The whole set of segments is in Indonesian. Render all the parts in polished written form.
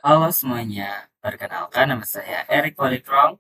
Halo semuanya, perkenalkan nama saya Erik Walikrong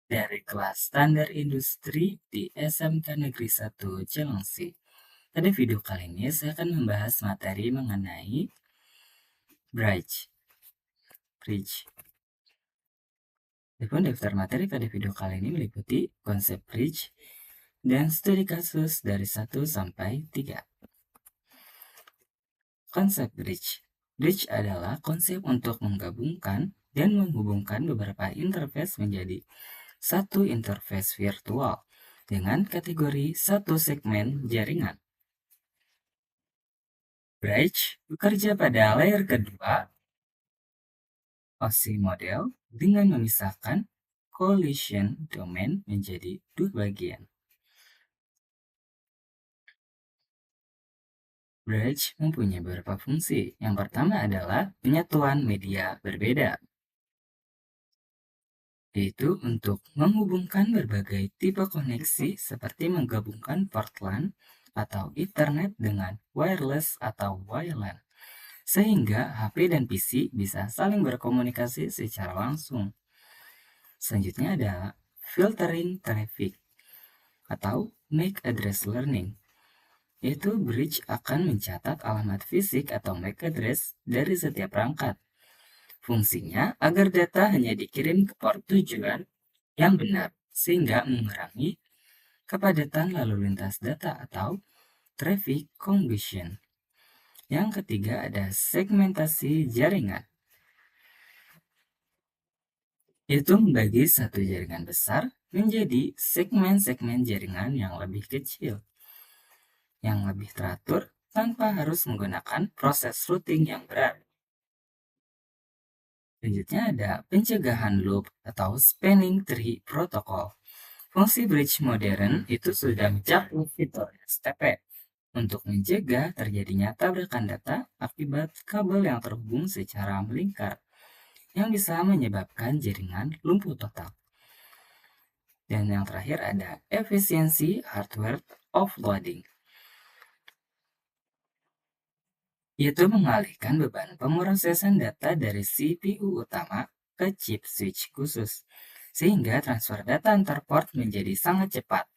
dari kelas Standar Industri di SMK Negeri 1 Cilengsi. Pada video kali ini saya akan membahas materi mengenai bridge. Adapun daftar materi pada video kali ini meliputi konsep bridge dan studi kasus dari 1 sampai 3. Konsep bridge. Bridge adalah konsep untuk menggabungkan dan menghubungkan beberapa interface menjadi satu interface virtual dengan kategori satu segmen jaringan. Bridge bekerja pada layer kedua OSI model dengan memisahkan collision domain menjadi dua bagian. Bridge mempunyai beberapa fungsi. Yang pertama adalah penyatuan media berbeda, yaitu untuk menghubungkan berbagai tipe koneksi seperti menggabungkan port LAN atau Ethernet dengan wireless atau WLAN, sehingga HP dan PC bisa saling berkomunikasi secara langsung. Selanjutnya ada filtering traffic atau MAC address learning, yaitu bridge akan mencatat alamat fisik atau MAC address dari setiap perangkat. Fungsinya agar data hanya dikirim ke port tujuan yang benar, sehingga mengurangi kepadatan lalu lintas data atau traffic congestion. Yang ketiga ada segmentasi jaringan, yaitu membagi satu jaringan besar menjadi segmen-segmen jaringan yang lebih kecil, yang lebih teratur tanpa harus menggunakan proses routing yang berat. Selanjutnya ada pencegahan loop atau spanning tree protocol. Fungsi bridge modern itu sudah mencakup fitur STP untuk mencegah terjadinya tabrakan data akibat kabel yang terhubung secara melingkar yang bisa menyebabkan jaringan lumpuh total. Dan yang terakhir ada efisiensi hardware offloading, yaitu mengalihkan beban pemrosesan data dari CPU utama ke chip switch khusus, sehingga transfer data antar port menjadi sangat cepat.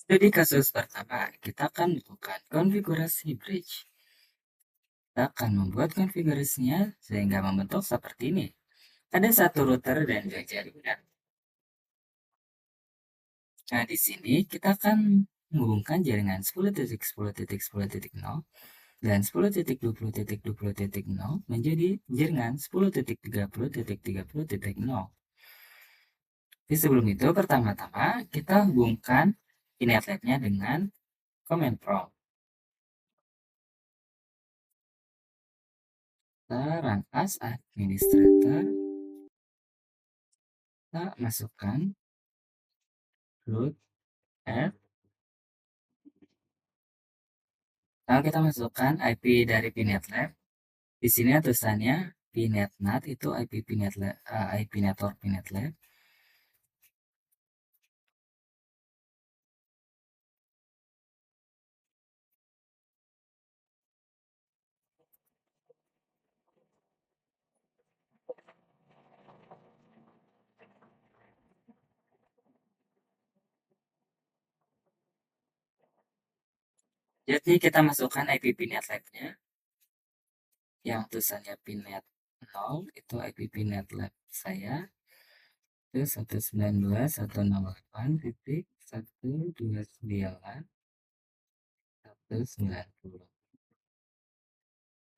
Studi kasus pertama, kita akan melakukan konfigurasi bridge. Kita akan membuat konfigurasinya sehingga membentuk seperti ini. Ada satu router dan dua jaringan. Nah, di sini kita akan menghubungkan jaringan 10.10.10.0 dan 10.20.20.0 menjadi jaringan 10.30.30.0. Jadi sebelum itu, pertama-tama kita hubungkan Ethernet-nya dengan command prompt. Kita run as administrator. Kita masukkan root F. Lalu kita masukkan IP dari Pinet Lab. Di sini tulisannya PNetNAT itu IP Pinet Lab, IP network Pinet Lab. Jadi kita masukkan IP Pinet Lab-nya yang tulisannya Pinet 0 itu IP Pinet Lab saya itu 192.168.129.190.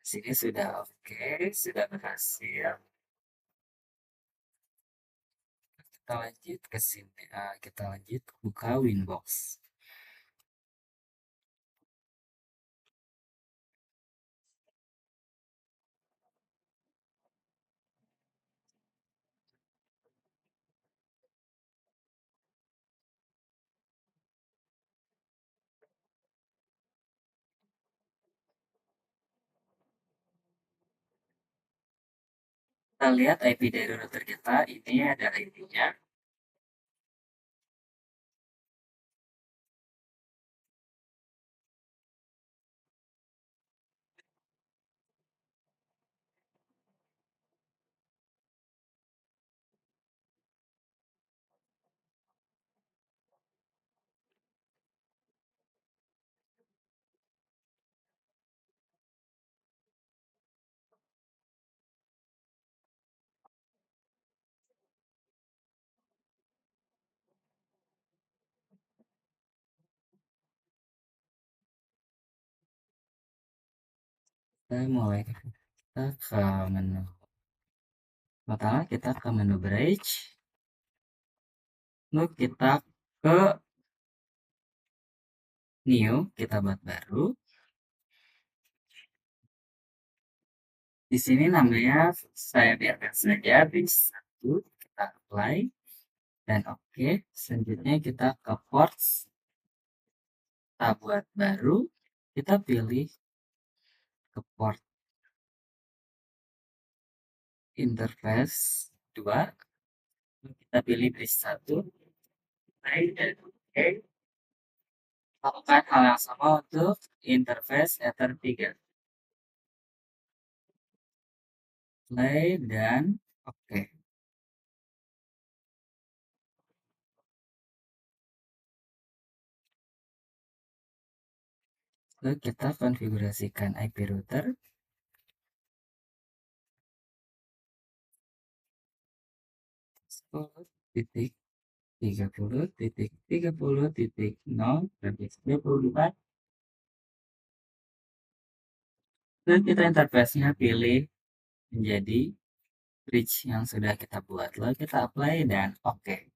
Sini sudah oke, sudah berhasil. Kita lanjut ke sini, kita lanjut buka Winbox. Kita lihat IP dari router kita, ini ada IP-nya. kita ke menu. Pertama kita ke menu bridge, lalu kita ke new, kita buat baru. Di sini namanya saya biarkan saja bridge 1, kita apply dan oke. Selanjutnya kita ke ports, kita buat baru, kita pilih ke port interface 2, kita pilih bridge 1, play dan oke. Lakukan hal yang sama untuk interface Ether 3. Play dan oke. Lalu kita konfigurasikan IP router. Titik 30.30.0.24. Dan kita interface-nya pilih menjadi bridge yang sudah kita buat. Lalu kita apply dan oke.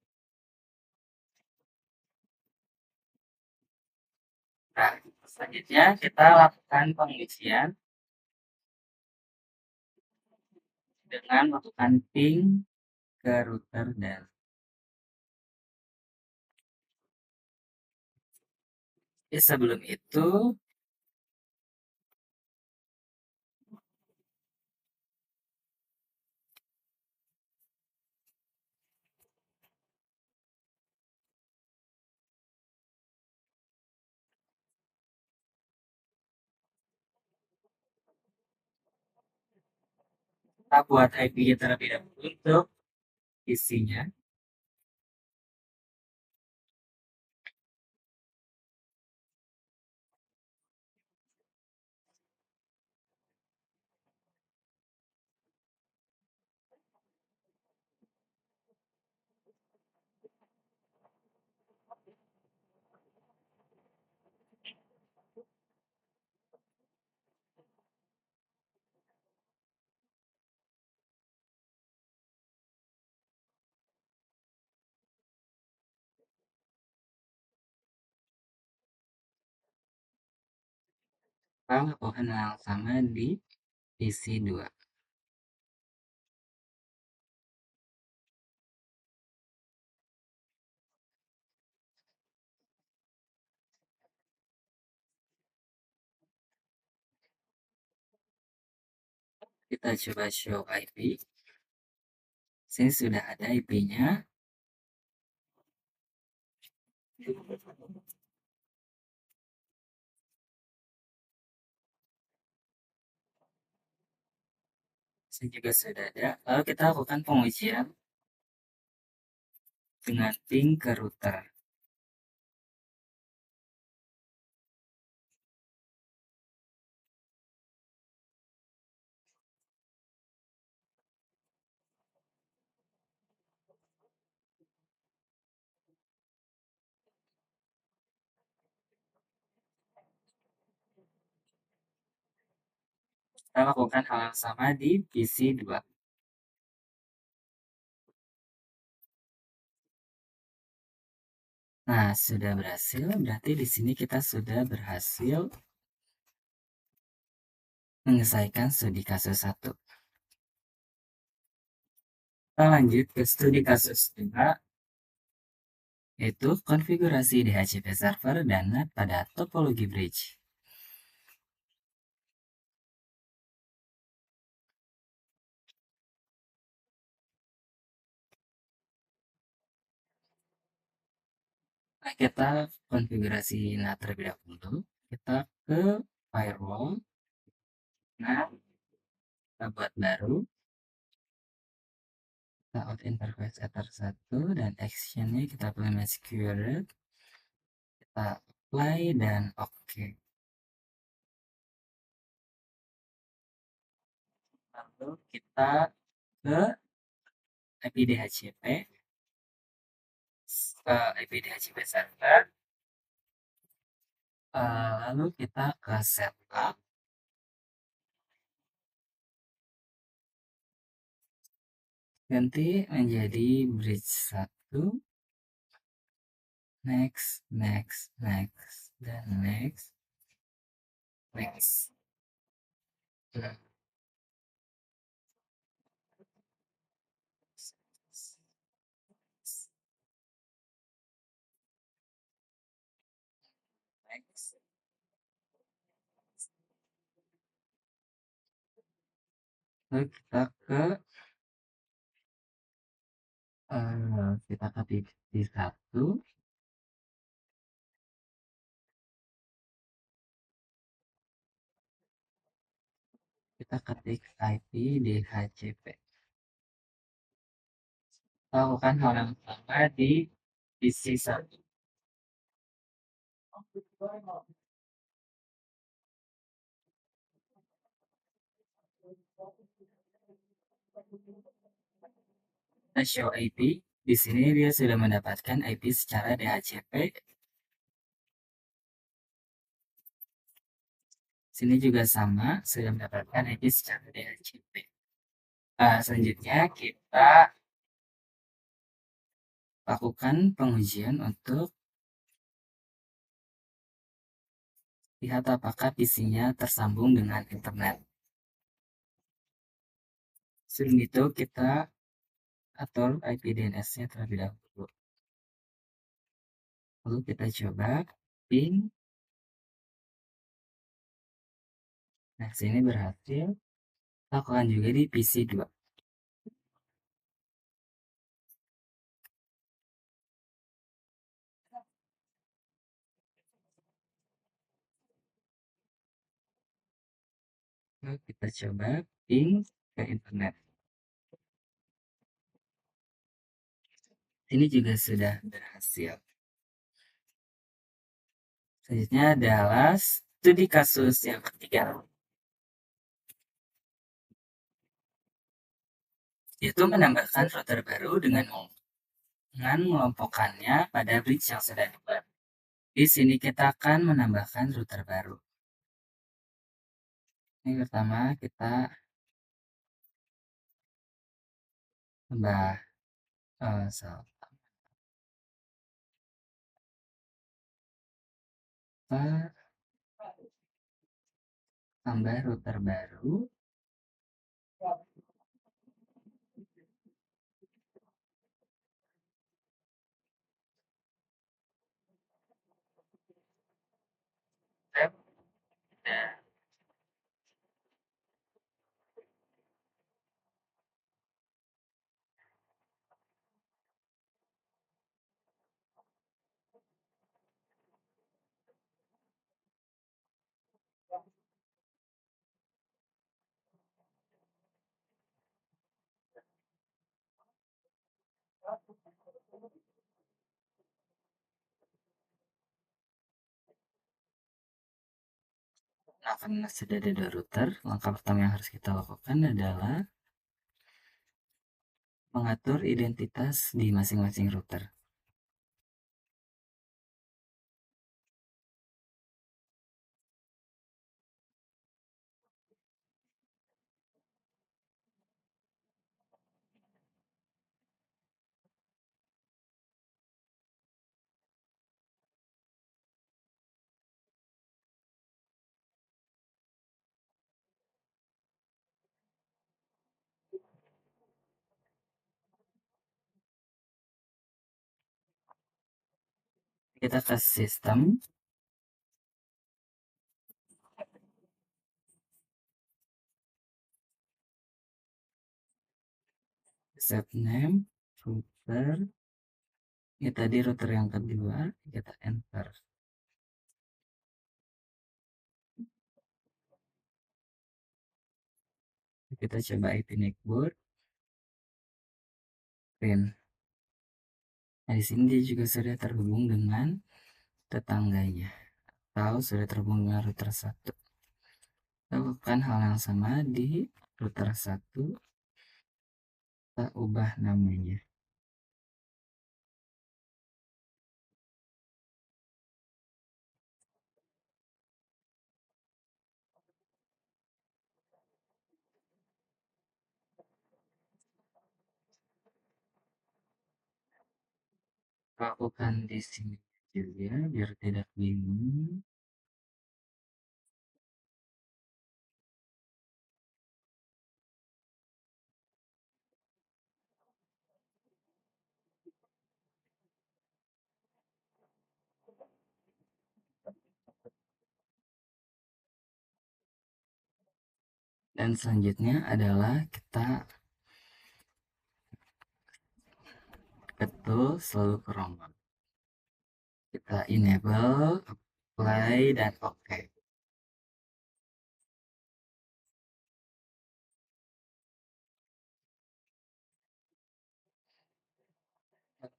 Nah, selanjutnya kita lakukan pengujian dengan melakukan ping ke router dan sebelum itu kita buat IP-nya terlebih dahulu untuk isinya. Kita lakukan hal yang sama di PC 2. Kita coba show IP. Sini sudah ada IP-nya. Sini juga sudah ada. Lalu kita lakukan pengujian dengan ping ke router. Kita lakukan hal yang sama di PC 2. Nah, sudah berhasil. Berarti di sini kita sudah berhasil menyelesaikan studi kasus 1. Kita lanjut ke studi kasus 2, yaitu konfigurasi DHCP server dan NAT pada topologi bridge. Nah, kita konfigurasi NAT terlebih dahulu. Kita ke firewall. Nah, kita buat baru. Kita out interface ether 1 dan actionnya kita pilih match query. Kita apply dan oke. Lalu kita ke IP DHCP, IP DHCP server. Lalu kita ke setup. ganti menjadi bridge 1, next, next, next, dan next, next. Nah, next. Lalu kita ke titik 1, kita ketik IP DHCP. Lakukan hal yang sama di PC 1. Kita show IP. Di sini dia sudah mendapatkan IP secara DHCP. Sini juga sama, sudah mendapatkan IP secara DHCP. Selanjutnya kita lakukan pengujian untuk lihat apakah PC-nya tersambung dengan internet. Sebelum itu kita atur IP DNS-nya terlebih dahulu. Lalu kita coba ping. Nah, sini berhasil. Lakukan juga di PC 2. Lalu kita coba ping ke internet. Ini juga sudah berhasil. Selanjutnya adalah studi kasus yang ketiga, yaitu menambahkan router baru dengan mengelompokkannya pada bridge yang sudah dibuat. Di sini kita akan menambahkan router baru. Ini pertama kita tambah tambah router baru. Nah, karena sudah ada 2 router, langkah pertama yang harus kita lakukan adalah mengatur identitas di masing-masing router. Kita ke sistem, set name, router, ini tadi router yang kedua, kita enter. Kita coba IP network, pin. Nah, di sini dia juga sudah terhubung dengan tetangganya, atau sudah terhubung dengan router 1. Lakukan hal yang sama di router 1, kita ubah namanya. lakukan di sini juga biar tidak bingung. Dan selanjutnya adalah kita ketul selalu ke Roma. Kita enable, apply, dan oke.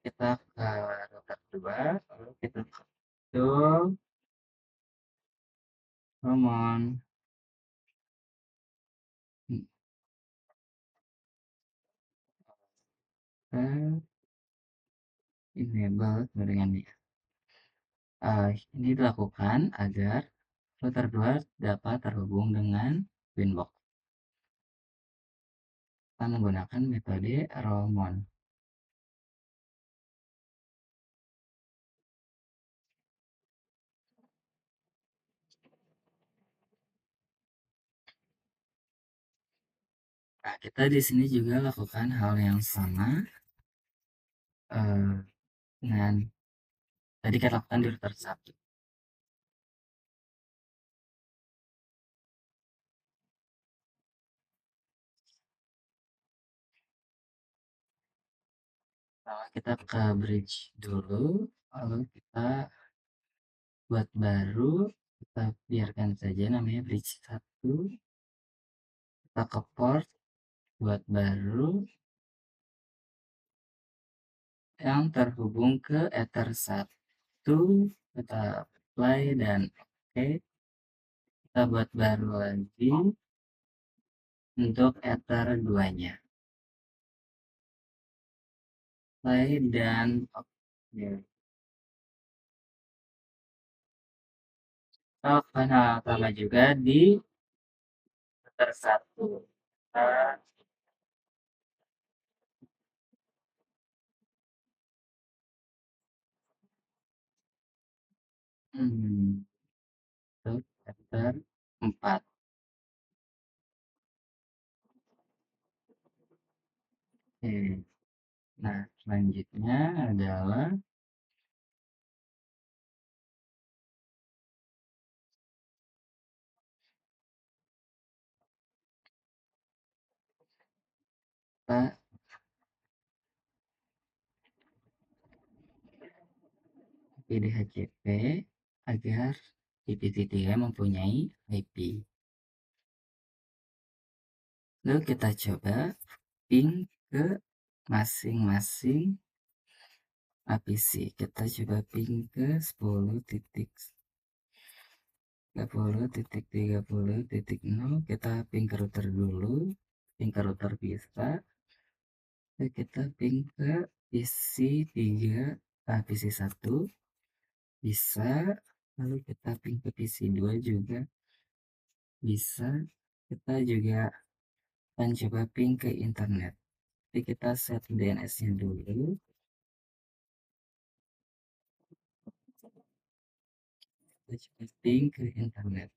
Kita ke router 2, lalu kita ketul, come on, enable dengan dia. Ini dilakukan agar router 2 dapat terhubung dengan Winbox. Kita menggunakan metode rollmon. Nah, kita di sini juga lakukan hal yang sama dengan tadi kita lakukan di router 1. Pertama kita ke bridge dulu, lalu kita buat baru, kita biarkan saja namanya bridge 1. Kita ke port, buat baru, yang terhubung ke Ether 1, kita apply dan oke. Kita buat baru lagi untuk Ether 2-nya. Apply dan oke. Kita lakukan hal sama juga di Ether 1. Kita untuk Ether 4. Oke. Nah, selanjutnya adalah kita pilih HCP agar IPv3 mempunyai IP. Lalu kita coba ping ke masing-masing APC. Kita coba ping ke 10.30.30.0. Kita ping ke router dulu. Ping ke router bisa. Lalu kita ping ke PC3, PC1 bisa. Lalu kita ping ke PC2 juga bisa. Kita juga akan coba ping ke internet. Jadi kita set DNS-nya dulu. Kita coba ping ke internet.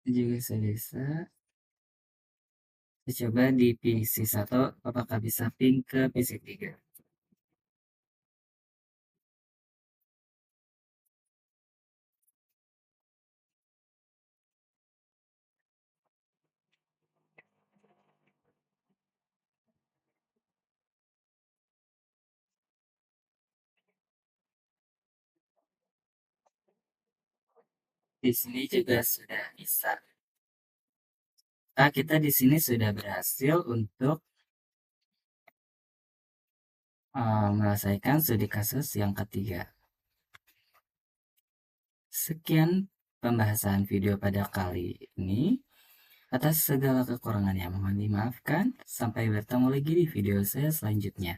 Juga saya bisa. Kita coba di PC1 apakah bisa ping ke PC3. Di sini juga sudah bisa. Nah, kita di sini sudah berhasil untuk menyelesaikan studi kasus yang ketiga. Sekian pembahasan video pada kali ini. Atas segala kekurangannya mohon dimaafkan. Sampai bertemu lagi di video saya selanjutnya.